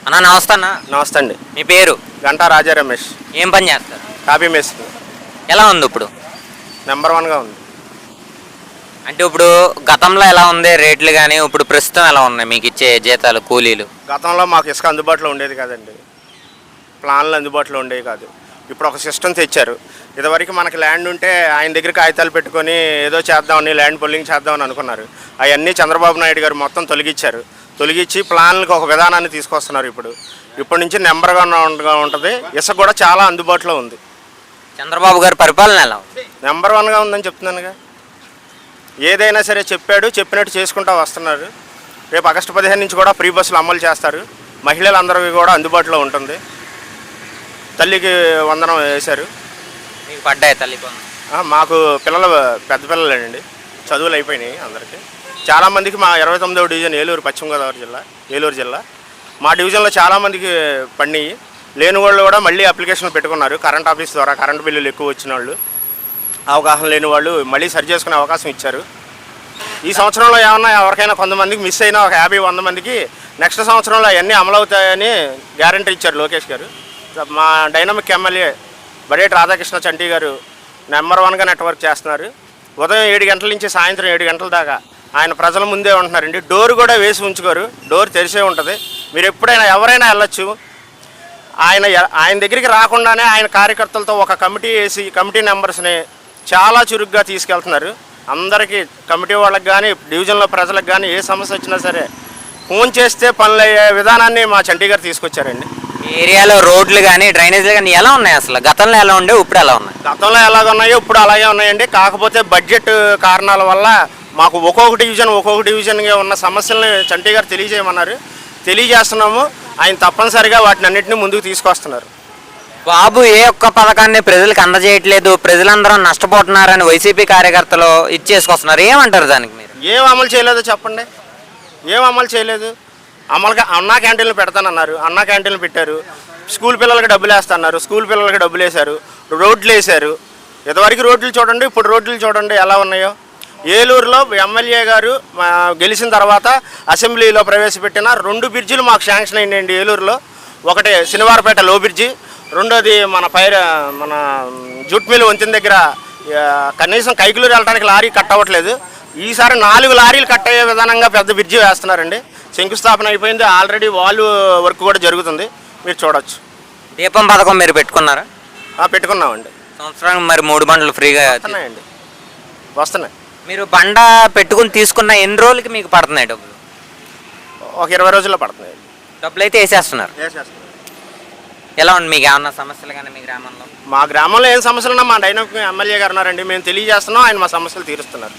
అన్నా నమస్తే అన్న. నమస్తే అండి. మీ పేరు? గంటా రాజా రమేష్. ఏం పని చేస్తారు? కాపీ మేస్త్రి. ఎలా ఉంది ఇప్పుడు? నెంబర్ 1గా ఉంది. అంటే ఇప్పుడు గతంలో ఎలా ఉంది రేట్లు కానీ ఇప్పుడు ప్రస్తుతం ఎలా ఉన్నాయి మీకు ఇచ్చే జీతాలు కూలీలు? గతంలో మాకు ఇసుక అందుబాటులో ఉండేది కాదండి, ప్లాన్లు అందుబాటులో ఉండేవి కాదు. ఇప్పుడు ఒక సిస్టమ్ తెచ్చారు. ఇదివరకు మనకి ల్యాండ్ ఉంటే ఆయన దగ్గర కాగితాలు పెట్టుకొని ఏదో చేద్దామని ల్యాండ్ పొల్లింగ్ చేద్దామని అనుకున్నారు. అవన్నీ చంద్రబాబు నాయుడు గారు మొత్తం తొలగించారు. తొలగించి ప్లాన్లకు ఒక విధానాన్ని తీసుకొస్తున్నారు. ఇప్పటి నుంచి నెంబర్గా ఉంటుంది. ఇసుక కూడా చాలా అందుబాటులో ఉంది. చంద్రబాబు గారి పరిపాలన ఎలా ఉంది? నెంబర్ 1గా ఉందని చెప్తున్నానుగా. ఏదైనా సరే చెప్పినట్టు చేసుకుంటూ వస్తున్నారు. రేపు ఆగస్టు 15 నుంచి కూడా ఫ్రీ బస్సులు అమలు చేస్తారు. మహిళలందరికీ కూడా అందుబాటులో ఉంటుంది. తల్లికి వందనం వేశారు. మీకు పడ్డాయి తల్లి వందనం? మాకు పిల్లలు పెద్ద పిల్లలేనండి, చదువులు అయిపోయినాయి అందరికీ. చాలామందికి మా 29వ డివిజన్ ఏలూరు, పశ్చిమ గోదావరి జిల్లా, ఏలూరు జిల్లా. మా డివిజన్లో చాలామందికి పడినాయి. లేని వాళ్ళు కూడా మళ్ళీ అప్లికేషన్లు పెట్టుకున్నారు. కరెంట్ ఆఫీస్ ద్వారా కరెంటు బిల్లులు ఎక్కువ వచ్చిన వాళ్ళు, అవగాహన లేని వాళ్ళు మళ్ళీ సరి చేసుకునే అవకాశం ఇచ్చారు. ఈ సంవత్సరంలో ఏమన్నా ఎవరికైనా కొంతమందికి మిస్ అయినా ఒక 50-100 మందికి నెక్స్ట్ సంవత్సరంలో అవన్నీ అమలవుతాయని గ్యారంటీ ఇచ్చారు లోకేష్ గారు. మా డైనమిక్ ఎమ్మెల్యే బడేటి రాధాకృష్ణ చంటి గారు నెంబర్ 1గా నెట్వర్క్ చేస్తున్నారు. ఉదయం 7 గంటల నుంచి సాయంత్రం 7 గంటల దాకా ఆయన ప్రజల ముందే ఉంటున్నారండి. డోర్ కూడా వేసి ఉంచుకోరు, డోర్ తెరిసే ఉంటుంది. మీరు ఎప్పుడైనా ఎవరైనా వెళ్ళొచ్చు. ఆయన దగ్గరికి రాకుండానే ఆయన కార్యకర్తలతో ఒక కమిటీ వేసి కమిటీ మెంబర్స్ని చాలా చురుగ్గా తీసుకెళ్తున్నారు. అందరికీ కమిటీ వాళ్ళకి కానీ డివిజన్లో ప్రజలకు కానీ ఏ సమస్య వచ్చినా సరే ఫోన్ చేస్తే పనులు అయ్యే విధానాన్ని మా చంటి గారు తీసుకొచ్చారండి. ఏరియాలో రోడ్లు కానీ డ్రైనేజీలు కానీ ఎలా ఉన్నాయి? అసలు గతంలో ఎలా ఉండే ఇప్పుడు ఎలా ఉన్నాయి? గతంలో ఎలాగ ఉన్నాయో ఇప్పుడు అలాగే ఉన్నాయండి. కాకపోతే బడ్జెట్ కారణాల వల్ల మాకు ఒక్కొక్క డివిజన్గా ఉన్న సమస్యల్ని చంటి గారు తెలియజేస్తున్నాము. ఆయన తప్పనిసరిగా వాటిని అన్నింటినీ ముందుకు తీసుకొస్తున్నారు. బాబు ఏ ఒక్క పథకాన్ని ప్రజలకు అందజేయట్లేదు, ప్రజలందరూ నష్టపోతున్నారని వైసీపీ కార్యకర్తలు ఇచ్చేసుకొస్తున్నారు. ఏమంటారు దానికి మీరు? ఏం అమలు చేయలేదో చెప్పండి. ఏం అమలు చేయలేదు. అన్నా క్యాంటీన్లు పెడతానన్నారు, అన్నా క్యాంటీన్లు పెట్టారు. స్కూల్ పిల్లలకి డబ్బులు వేస్తున్నారు, స్కూల్ పిల్లలకి డబ్బులు వేశారు. రోడ్లు వేశారు. ఇదివరకు రోడ్లు చూడండి, ఇప్పుడు రోడ్లు చూడండి ఎలా ఉన్నాయో. ఏలూరులో ఎమ్మెల్యే గారు గెలిచిన తర్వాత అసెంబ్లీలో ప్రవేశపెట్టిన 2 బ్రిడ్జిలు మాకు శాంక్షన్ అయ్యిందండి ఏలూరులో. ఒకటి శనివారపేట లో బ్రిడ్జి, రెండోది మన జూట్ మిల్ వంతెన దగ్గర కనీసం కైకులూరు వెళ్ళడానికి లారీ కట్ అవ్వట్లేదు. ఈసారి 4 లారీలు కట్ అయ్యే విధానంగా పెద్ద బ్రిడ్జి వేస్తున్నారండి. శంకుస్థాపన అయిపోయింది, ఆల్రెడీ వాల్ వర్క్ కూడా జరుగుతుంది, మీరు చూడొచ్చు. దీపం పథకం మీరు పెట్టుకున్నారా? పెట్టుకున్నామండి. సంవత్సరానికి మరి 3 బండ్లు ఫ్రీగా వస్తున్నాయి. మీరు బండ పెట్టుకుని తీసుకున్న ఎన్ని రోజులకి మీకు పడుతున్నాయి డబ్బులు? ఒక 20 రోజుల్లో పడుతున్నాయి. డబ్బులు అయితే వేసేస్తున్నారు. ఎలా ఉంది? మీకు ఏమన్నా సమస్యలు కానీ మీ గ్రామంలో? మా గ్రామంలో ఏం సమస్యలు ఉన్నా మా డైనమిక్ ఎమ్మెల్యే గారు ఉన్నారండి. మేము తెలియజేస్తున్నాం, ఆయన మా సమస్యలు తీరుస్తున్నారు.